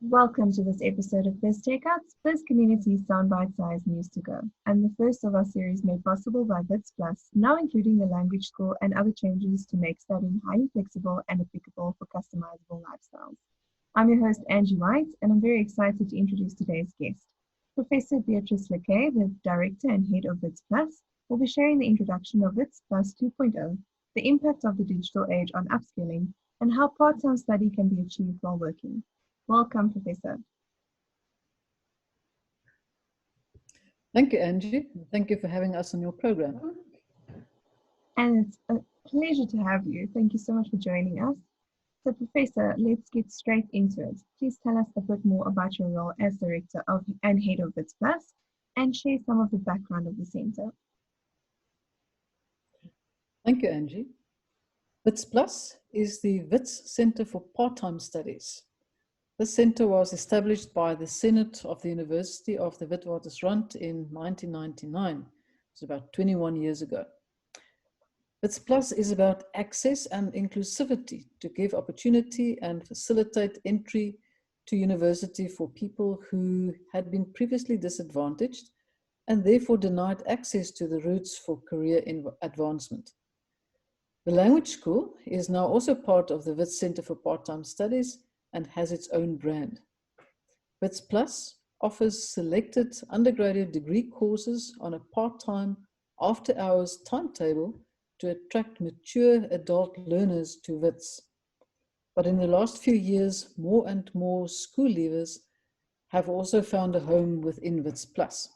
Welcome to this episode of Biz Takeouts, Biz Community's soundbite-sized news to go, and the first of our series made possible by Wits Plus, now including the language score and other changes to make studying highly flexible and applicable for customizable lifestyles. I'm your host, Angie White, and I'm very excited to introduce today's guest. Professor Beatrys Lacquet, the Director and Head of Wits Plus, will be sharing the introduction of Wits Plus 2.0, the impact of the digital age on upskilling, and how part-time study can be achieved while working. Welcome, Professor. Thank you, Angie. Thank you for having us on your program. And it's a pleasure to have you. Thank you so much for joining us. So, Professor, let's get straight into it. Please tell us a bit more about your role as Director and Head of Wits Plus, and share some of the background of the Centre. Thank you, Angie. Wits Plus is the Wits Centre for Part-Time Studies. This centre was established by the Senate of the University of the Witwatersrand in 1999. It's about 21 years ago. Wits Plus is about access and inclusivity to give opportunity and facilitate entry to university for people who had been previously disadvantaged and therefore denied access to the routes for career advancement. The language school is now also part of the Wits Centre for Part-Time Studies and has its own brand. Wits Plus offers selected undergraduate degree courses on a part-time, after-hours timetable to attract mature adult learners to Wits. But in the last few years, more and more school leavers have also found a home within Wits Plus.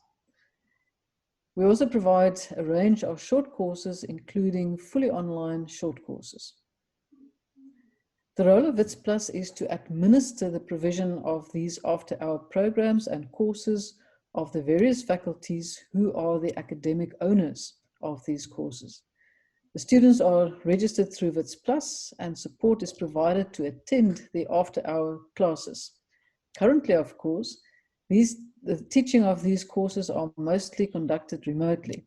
We also provide a range of short courses, including fully online short courses. The role of Wits Plus is to administer the provision of these after-hour programs and courses of the various faculties who are the academic owners of these courses. The students are registered through Wits Plus and support is provided to attend the after-hour classes. Currently, of course, the teaching of these courses are mostly conducted remotely.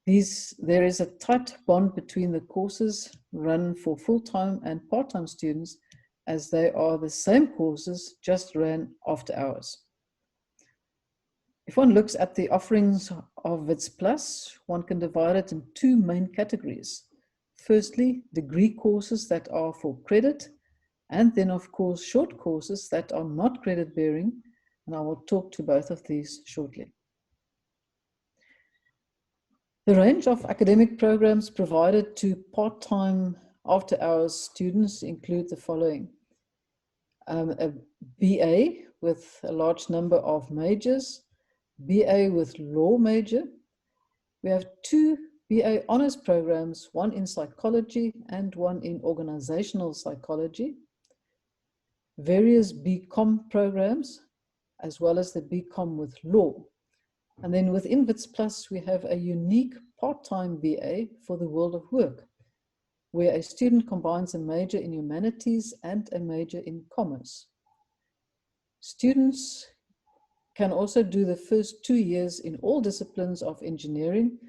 There is a tight bond between the courses run for full-time and part-time students, as they are the same courses, just ran after hours. If one looks at the offerings of Wits Plus, one can divide it in two main categories. Firstly, degree courses that are for credit, and then of course short courses that are not credit-bearing, and I will talk to both of these shortly. The range of academic programs provided to part-time after-hours students include the following. A BA with a large number of majors, BA with law major. We have two BA honors programs, one in psychology and one in organizational psychology. Various BCom programs, as well as the BCom with law. And then within Wits Plus, we have a unique part-time BA for the world of work, where a student combines a major in humanities and a major in commerce. Students can also do the first 2 years in all disciplines of engineering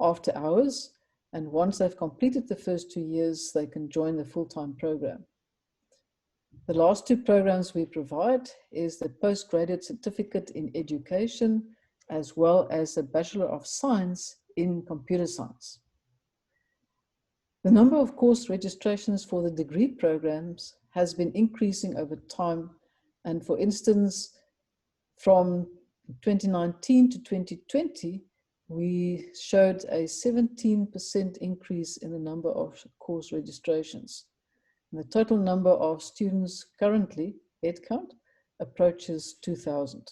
after hours, and once they've completed the first 2 years, they can join the full-time program. The last two programs we provide is the postgraduate certificate in education, as well as a Bachelor of Science in computer science. The number of course registrations for the degree programs has been increasing over time, and for instance, from 2019 to 2020, we showed a 17% increase in the number of course registrations. And the total number of students currently, headcount, approaches 2,000.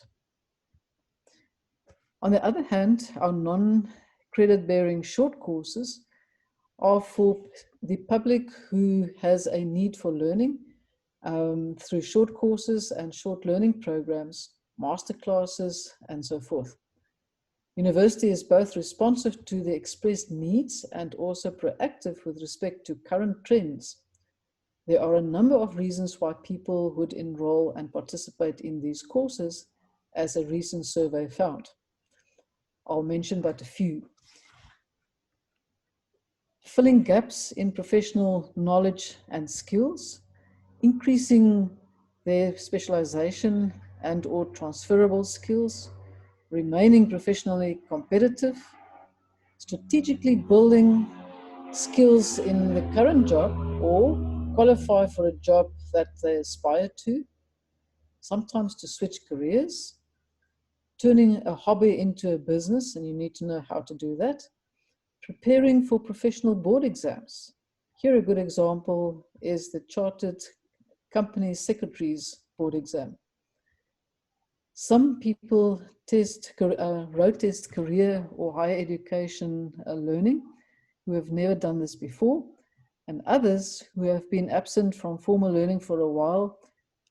On the other hand, our non-credit-bearing short courses are for the public who has a need for learning through short courses and short learning programs, masterclasses, and so forth. University is both responsive to the expressed needs and also proactive with respect to current trends. There are a number of reasons why people would enroll and participate in these courses, as a recent survey found. I'll mention but a few. Filling gaps in professional knowledge and skills, increasing their specialization and or transferable skills, remaining professionally competitive, strategically building skills in the current job or qualify for a job that they aspire to, sometimes to switch careers, turning a hobby into a business, and you need to know how to do that, preparing for professional board exams. Here a good example is the Chartered Company Secretaries Board exam. Some people road test career or higher education learning who have never done this before, and others who have been absent from formal learning for a while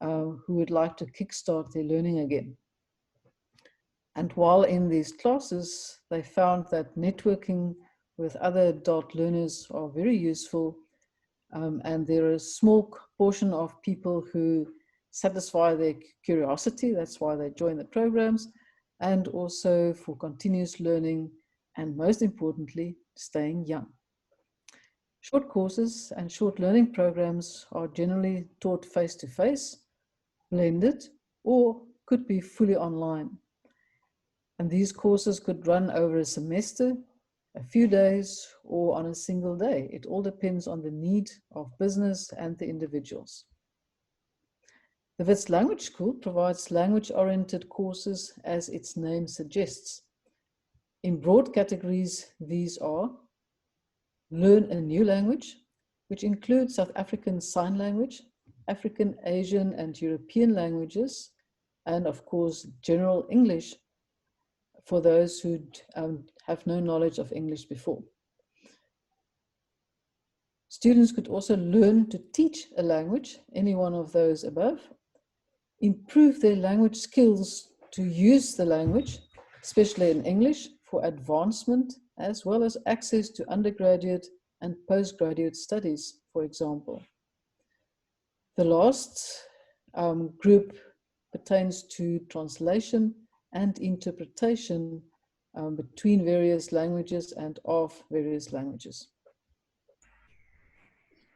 who would like to kickstart their learning again. And while in these classes, they found that networking with other adult learners are very useful, and there is a small portion of people who satisfy their curiosity, that's why they join the programs, and also for continuous learning, and most importantly, staying young. Short courses and short learning programs are generally taught face-to-face, blended, or could be fully online. And these courses could run over a semester, a few days, or on a single day. It all depends on the need of business and the individuals. The Wits Language School provides language-oriented courses as its name suggests. In broad categories, these are learn a new language, which includes South African Sign Language, African, Asian, and European languages, and of course, general English for those who have no knowledge of English before. Students could also learn to teach a language, any one of those above, improve their language skills to use the language, especially in English, for advancement, as well as access to undergraduate and postgraduate studies, for example. The last group pertains to translation and interpretation between various languages and of various languages.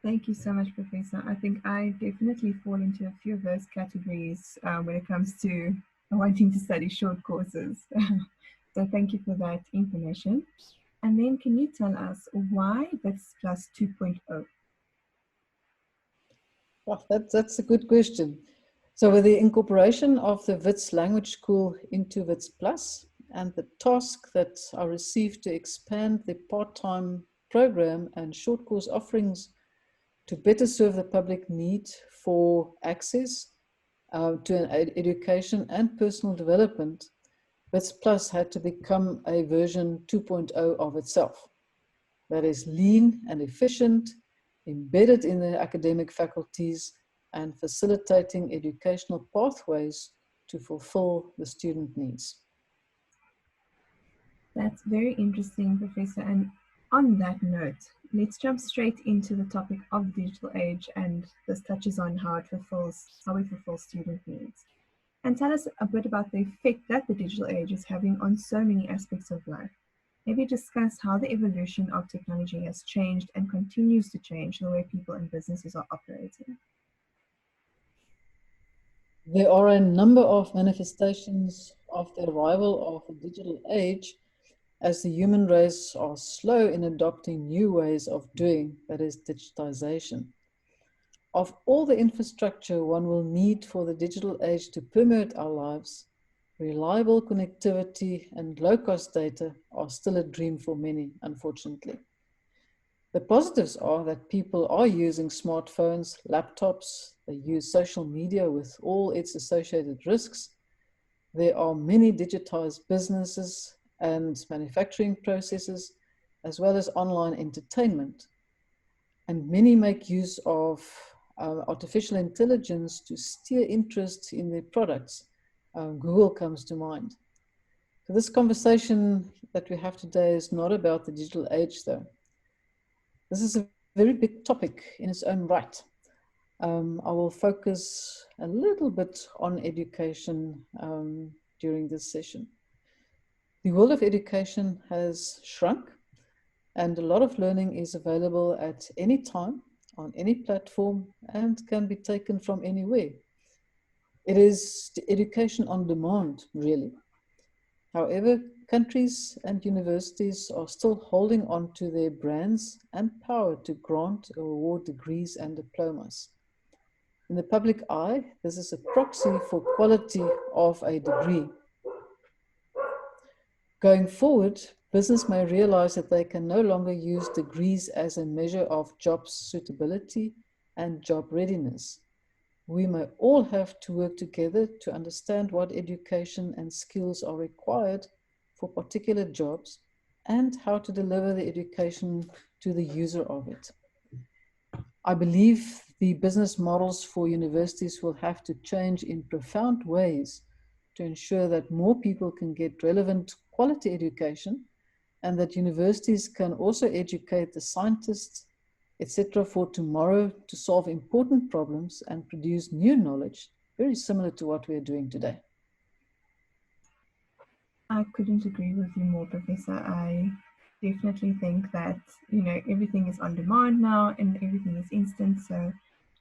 Thank you so much, Professor. I think I definitely fall into a few of those categories when it comes to wanting to study short courses. So thank you for that information. And then can you tell us why Wits Plus 2.0? Well, that's a good question. So with the incorporation of the Wits Language School into Wits Plus and the task that I received to expand the part-time program and short course offerings to better serve the public need for access to an education and personal development, Wits Plus had to become a version 2.0 of itself. That is lean and efficient, embedded in the academic faculties, and facilitating educational pathways to fulfill the student needs. That's very interesting, Professor. And on that note, let's jump straight into the topic of digital age, and this touches on how we fulfill student needs. And tell us a bit about the effect that the digital age is having on so many aspects of life. Maybe discuss how the evolution of technology has changed and continues to change the way people and businesses are operating. There are a number of manifestations of the arrival of the digital age, as the human race are slow in adopting new ways of doing, that is digitization. Of all the infrastructure one will need for the digital age to permeate our lives, reliable connectivity and low-cost data are still a dream for many, unfortunately. The positives are that people are using smartphones, laptops, they use social media with all its associated risks. There are many digitized businesses and manufacturing processes, as well as online entertainment. And many make use of artificial intelligence to steer interest in their products. Google comes to mind. So this conversation that we have today is not about the digital age, though. This is a very big topic in its own right. I will focus a little bit on education during this session. The world of education has shrunk, and a lot of learning is available at any time, on any platform, and can be taken from anywhere. It is the education on demand, really. However, countries and universities are still holding on to their brands and power to grant or award degrees and diplomas. In the public eye, this is a proxy for quality of a degree. Going forward, business may realize that they can no longer use degrees as a measure of job suitability and job readiness. We may all have to work together to understand what education and skills are required for particular jobs and how to deliver the education to the user of it. I believe the business models for universities will have to change in profound ways to ensure that more people can get relevant quality education and that universities can also educate the scientists, etc., for tomorrow to solve important problems and produce new knowledge, very similar to what we're doing today. I couldn't agree with you more, Professor. I definitely think that, everything is on demand now and everything is instant. So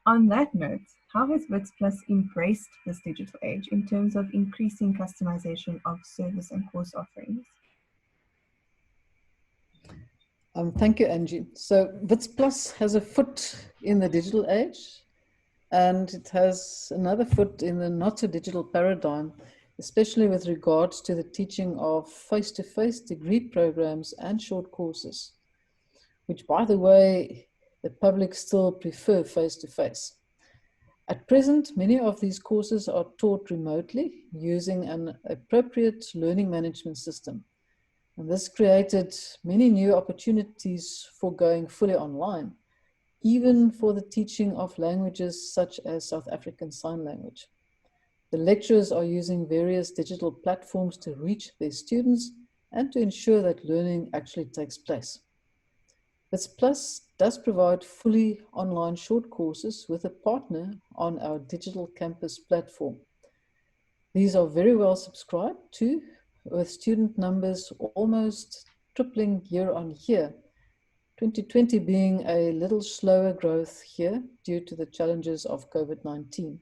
on that note, how has Wits Plus embraced this digital age in terms of increasing customization of service and course offerings? Thank you, Angie. So Wits Plus has a foot in the digital age, and it has another foot in the not so digital paradigm, especially with regards to the teaching of face-to-face degree programs and short courses, which, by the way, the public still prefer face-to-face. At present, many of these courses are taught remotely using an appropriate learning management system. And this created many new opportunities for going fully online, even for the teaching of languages such as South African Sign Language. The lecturers are using various digital platforms to reach their students and to ensure that learning actually takes place. Wits Plus does provide fully online short courses with a partner on our digital campus platform. These are very well subscribed to, with student numbers almost tripling year on year, 2020 being a little slower growth here due to the challenges of COVID-19.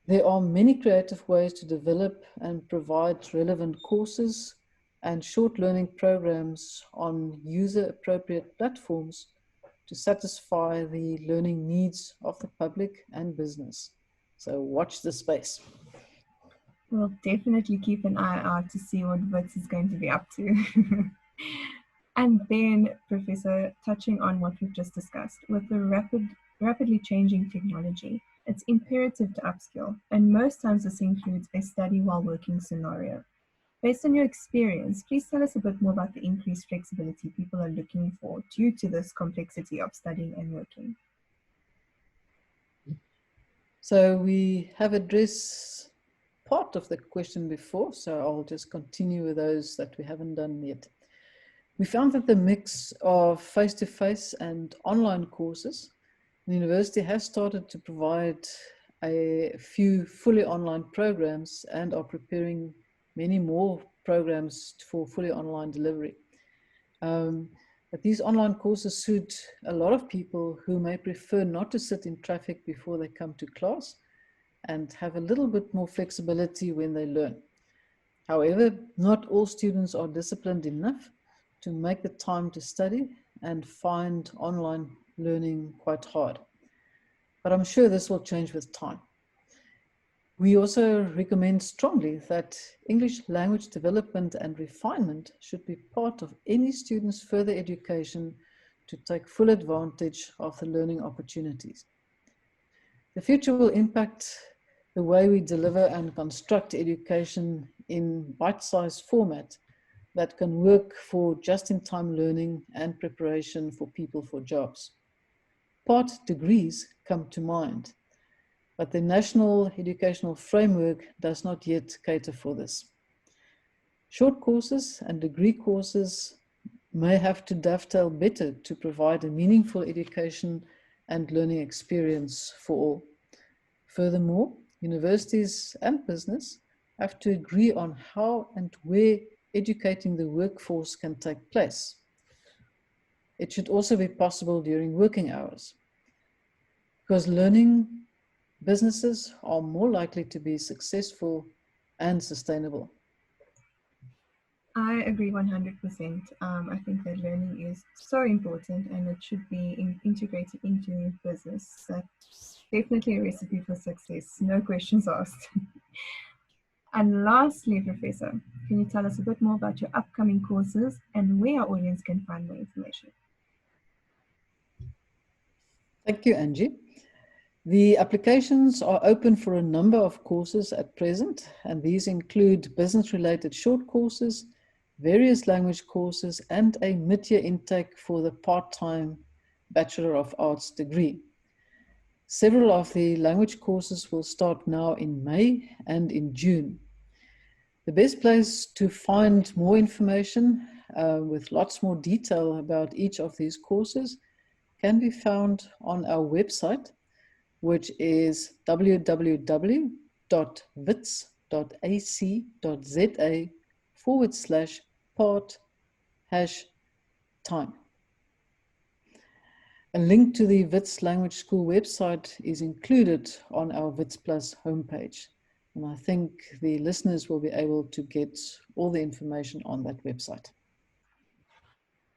There are many creative ways to develop and provide relevant courses and short learning programs on user-appropriate platforms to satisfy the learning needs of the public and business. So watch the space. We'll definitely keep an eye out to see what Wits is going to be up to. And then, Professor, touching on what we've just discussed, with the rapidly changing technology, it's imperative to upskill, and most times this includes a study while working scenario. Based on your experience, please tell us a bit more about the increased flexibility people are looking for due to this complexity of studying and working. So we have addressed part of the question before, so I'll just continue with those that we haven't done yet. We found that the mix of face-to-face and online courses, the university has started to provide a few fully online programs and are preparing many more programs for fully online delivery. But these online courses suit a lot of people who may prefer not to sit in traffic before they come to class and have a little bit more flexibility when they learn. However, not all students are disciplined enough to make the time to study and find online learning quite hard. But I'm sure this will change with time. We also recommend strongly that English language development and refinement should be part of any student's further education to take full advantage of the learning opportunities. The future will impact the way we deliver and construct education in bite-sized format that can work for just-in-time learning and preparation for people for jobs. Part degrees come to mind, but the national educational framework does not yet cater for this. Short courses and degree courses may have to dovetail better to provide a meaningful education and learning experience for all. Furthermore, universities and business have to agree on how and where educating the workforce can take place. It should also be possible during working hours, because learning businesses are more likely to be successful and sustainable. I agree 100%. I think that learning is so important and it should be integrated into business. That's definitely a recipe for success, no questions asked. And lastly, Professor, can you tell us a bit more about your upcoming courses and where our audience can find more information? Thank you, Angie. The applications are open for a number of courses at present, and these include business-related short courses, various language courses, and a mid-year intake for the part-time Bachelor of Arts degree. Several of the language courses will start now in May and in June. The best place to find more information with lots more detail about each of these courses can be found on our website, which is www.wits.ac.za/part-time. A link to the Wits Language School website is included on our Wits Plus homepage. And I think the listeners will be able to get all the information on that website.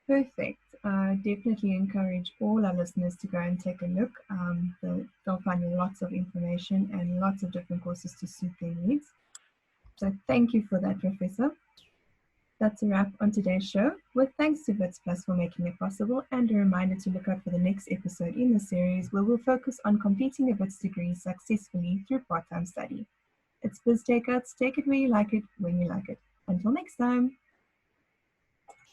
Perfect. Definitely encourage all our listeners to go and take a look. They'll find lots of information and lots of different courses to suit their needs. So thank you for that, Professor. That's a wrap on today's show, with thanks to Wits Plus for making it possible, and a reminder to look out for the next episode in the series where we'll focus on completing a Wits degree successfully through part-time study. It's Biz Takeouts. Take it where you like it, when you like it. Until next time.